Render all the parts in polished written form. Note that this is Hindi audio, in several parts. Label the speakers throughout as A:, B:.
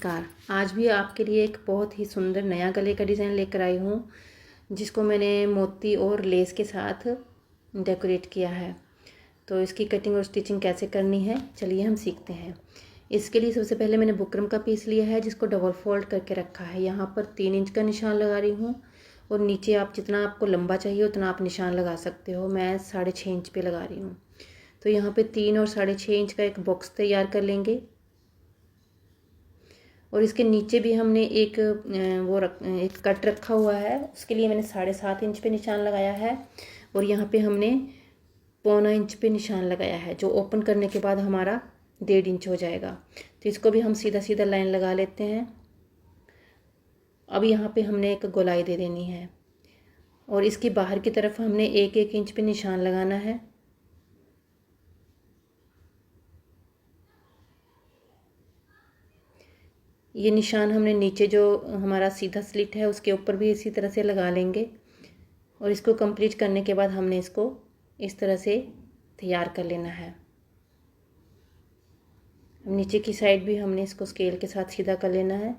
A: नमस्कार। आज भी आपके लिए एक बहुत ही सुंदर नया गले का डिज़ाइन लेकर आई हूँ, जिसको मैंने मोती और लेस के साथ डेकोरेट किया है। तो इसकी कटिंग और स्टिचिंग कैसे करनी है, चलिए हम सीखते हैं। इसके लिए सबसे पहले मैंने बुकरम का पीस लिया है, जिसको डबल फोल्ड करके रखा है। यहाँ पर 3 इंच का निशान लगा रही हूँ और नीचे आप जितना आपको लंबा चाहिए उतना आप निशान लगा सकते हो। मैं 6.5 इंच पे लगा रही हूँ। तो यहाँ पे 3 और 6.5 इंच का एक बॉक्स तैयार कर लेंगे और इसके नीचे भी हमने एक एक कट रखा हुआ है। उसके लिए मैंने 7.5 इंच पे निशान लगाया है और यहाँ पे हमने 1.25 इंच पे निशान लगाया है, जो ओपन करने के बाद हमारा 1.5 इंच हो जाएगा। तो इसको भी हम सीधा सीधा लाइन लगा लेते हैं। अब यहाँ पे हमने एक गोलाई दे देनी है और इसकी बाहर की तरफ हमने 1-1 इंच पे निशान लगाना है। ये निशान हमने नीचे जो हमारा सीधा स्लिट है उसके ऊपर भी इसी तरह से लगा लेंगे और इसको कंप्लीट करने के बाद हमने इसको इस तरह से तैयार कर लेना है। नीचे की साइड भी हमने इसको स्केल के साथ सीधा कर लेना है।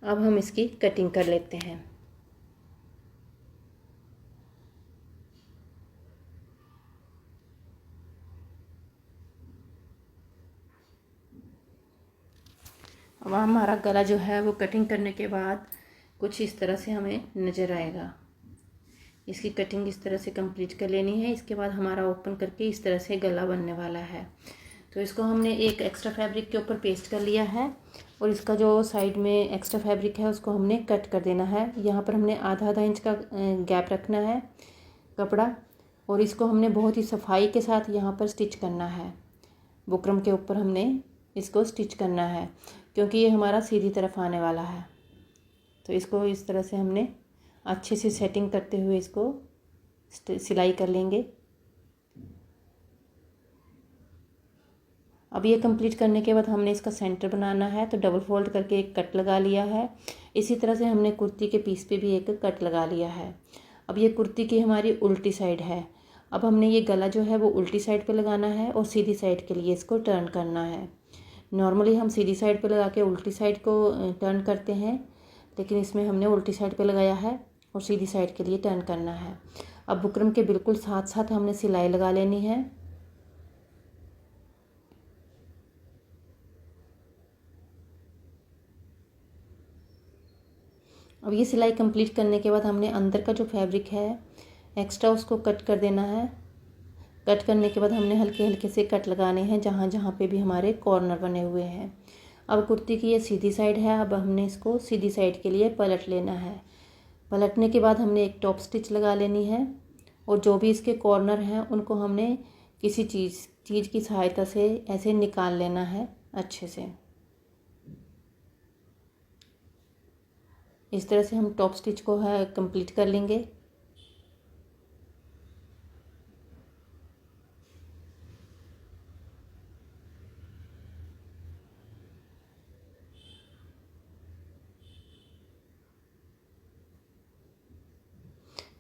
A: अब हम इसकी कटिंग कर लेते हैं। अब हमारा गला जो है वो कटिंग करने के बाद कुछ इस तरह से हमें नज़र आएगा। इसकी कटिंग इस तरह से कंप्लीट कर लेनी है। इसके बाद हमारा ओपन करके इस तरह से गला बनने वाला है। तो इसको हमने एक एक्स्ट्रा फैब्रिक के ऊपर पेस्ट कर लिया है और इसका जो साइड में एक्स्ट्रा फैब्रिक है उसको हमने कट कर देना है। यहाँ पर हमने आधा इंच का गैप रखना है कपड़ा और इसको हमने बहुत ही सफाई के साथ यहाँ पर स्टिच करना है। बुकरम के ऊपर हमने इसको स्टिच करना है क्योंकि ये हमारा सीधी तरफ आने वाला है। तो इसको इस तरह से हमने अच्छे से सेटिंग करते हुए इसको सिलाई कर लेंगे। अब ये कंप्लीट करने के बाद हमने इसका सेंटर बनाना है, तो डबल फोल्ड करके एक कट लगा लिया है। इसी तरह से हमने कुर्ती के पीस पे भी एक कट लगा लिया है। अब ये कुर्ती की हमारी उल्टी साइड है। अब हमने ये गला जो है वो उल्टी साइड पे लगाना है और सीधी साइड के लिए इसको टर्न करना है। नॉर्मली हम सीधी साइड पे लगा के उल्टी साइड को टर्न करते हैं, लेकिन इसमें हमने उल्टी साइड पे लगाया है और सीधी साइड के लिए टर्न करना है। अब बुकरम के बिल्कुल साथ साथ हमने सिलाई लगा लेनी है। अब ये सिलाई कंप्लीट करने के बाद हमने अंदर का जो फैब्रिक है एक्स्ट्रा उसको कट कर देना है। कट करने के बाद हमने हल्के हल्के से कट लगाने हैं जहाँ जहाँ पे भी हमारे कॉर्नर बने हुए हैं। अब कुर्ती की ये सीधी साइड है। अब हमने इसको सीधी साइड के लिए पलट लेना है। पलटने के बाद हमने एक टॉप स्टिच लगा लेनी है और जो भी इसके कॉर्नर हैं उनको हमने किसी चीज़ की सहायता से ऐसे निकाल लेना है अच्छे से। इस तरह से हम टॉप स्टिच को है कंप्लीट कर लेंगे।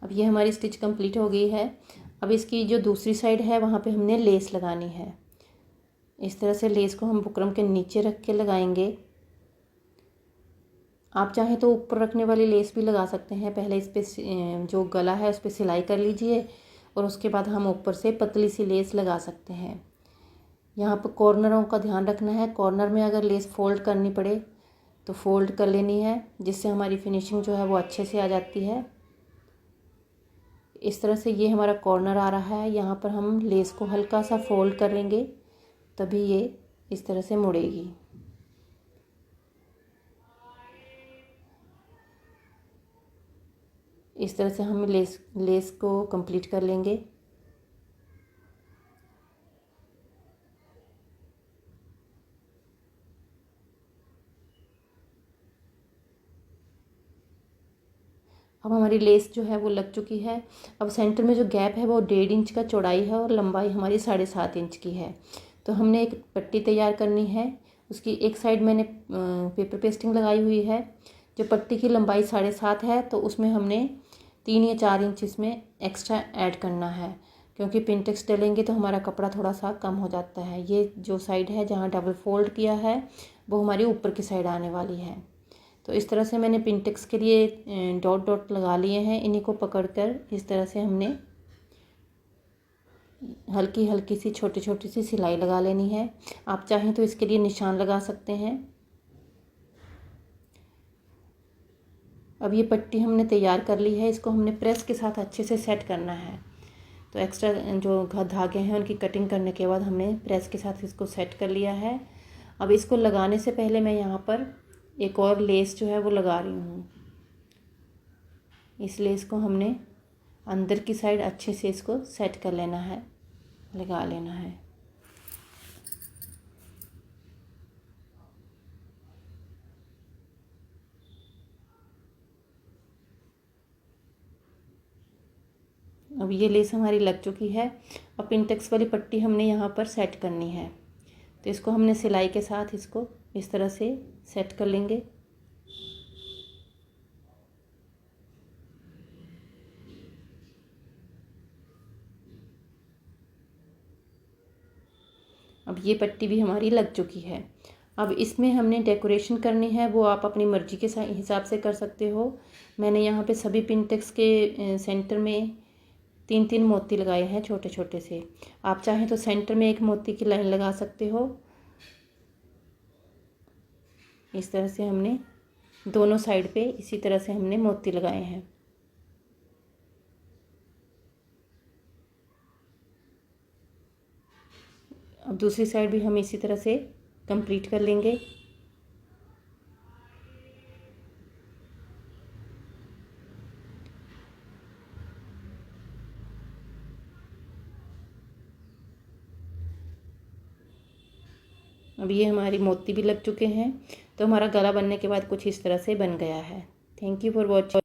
A: अब ये हमारी स्टिच कंप्लीट हो गई है। अब इसकी जो दूसरी साइड है वहाँ पे हमने लेस लगानी है। इस तरह से लेस को हम बुकरम के नीचे रख के लगाएंगे। आप चाहें तो ऊपर रखने वाली लेस भी लगा सकते हैं। पहले इस पर जो गला है उस पर सिलाई कर लीजिए और उसके बाद हम ऊपर से पतली सी लेस लगा सकते हैं। यहाँ पर कॉर्नरों का ध्यान रखना है। कॉर्नर में अगर लेस फोल्ड करनी पड़े तो फोल्ड कर लेनी है, जिससे हमारी फिनिशिंग जो है वो अच्छे से आ जाती है। इस तरह से ये हमारा कॉर्नर आ रहा है। यहाँ पर हम लेस को हल्का सा फोल्ड करेंगे तभी ये इस तरह से मुड़ेगी। इस तरह से हम लेस को कंप्लीट कर लेंगे। अब हमारी लेस जो है वो लग चुकी है। अब सेंटर में जो गैप है वो 1.5 इंच का चौड़ाई है और लंबाई हमारी 7.5 इंच की है। तो हमने एक पट्टी तैयार करनी है। उसकी एक साइड मैंने पेपर पेस्टिंग लगाई हुई है। जो पट्टी की लंबाई 7.5 है तो उसमें हमने 3 या 4 इंच इसमें एक्स्ट्रा ऐड करना है। क्योंकि पिंटेक्स डलेंगे तो हमारा कपड़ा थोड़ा सा कम हो जाता है। ये जो साइड है जहाँ डबल फोल्ड किया है वो हमारी ऊपर की साइड आने वाली है। तो इस तरह से मैंने पिंटेक्स के लिए डॉट डॉट लगा लिए हैं। इन्हीं को पकड़कर इस तरह से हमने हल्की हल्की सी छोटी छोटी सी सिलाई लगा लेनी है। आप चाहें तो इसके लिए निशान लगा सकते हैं। अब ये पट्टी हमने तैयार कर ली है, इसको हमने प्रेस के साथ अच्छे से सेट करना है। तो एक्स्ट्रा जो धागे हैं उनकी कटिंग करने के बाद हमने प्रेस के साथ इसको सेट कर लिया है। अब इसको लगाने से पहले मैं यहाँ पर एक और लेस जो है वो लगा रही हूँ। इस लेस को हमने अंदर की साइड अच्छे से इसको सेट कर लेना है, लगा लेना है। अब ये लेस हमारी लग चुकी है। अब पिंटेक्स वाली पट्टी हमने यहाँ पर सेट करनी है, तो इसको हमने सिलाई के साथ इसको इस तरह से सेट कर लेंगे। अब ये पट्टी भी हमारी लग चुकी है। अब इसमें हमने डेकोरेशन करनी है, वो आप अपनी मर्ज़ी के हिसाब से कर सकते हो। मैंने यहाँ पे सभी पिंटेक्स के सेंटर में 3-3 मोती लगाए हैं छोटे छोटे से। आप चाहें तो सेंटर में एक मोती की लाइन लगा सकते हो। इस तरह से हमने दोनों साइड पे इसी तरह से हमने मोती लगाए हैं। अब दूसरी साइड भी हम इसी तरह से कंप्लीट कर लेंगे। अब ये हमारी मोती भी लग चुके हैं, तो हमारा गला बनने के बाद कुछ इस तरह से बन गया है। Thank you for watching.